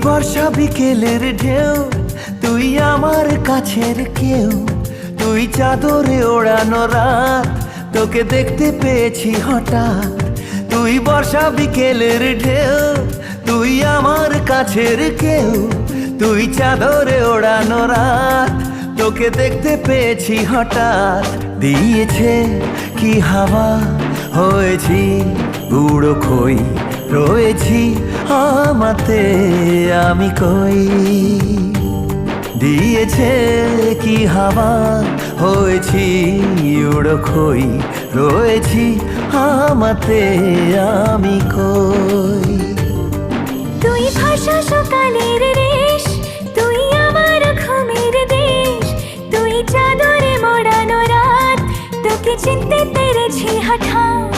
বর্ষা বিকেলের ঢেউ, তুই আমার কাছের কেউ। তুই চাদরে ওড়ানো রাত, তোকে দেখতে পেয়েছি হঠাৎ। তুই বর্ষা বিকেলের ঢেউ, তুই আমার কাছের কেউ। তুই চাদরে ওড়ানো রাত, তোকে দেখতে পেয়েছি হঠাৎ। দিয়েছে কি হাওয়া, হয়েছি উড়ো খই। রয়েছি আমাতে আমি কই। দিয়েছে কি হাওয়া, হয়েছি উড়ো খই। রয়েছি আমাতে আমি কই। তুই ভাষা সকালের রেশ, তুই আমার ঘুমের দেশ। তুই চাদরে মোড়ানো রাত, তোকে চিনতে পেরেছি হঠাৎ।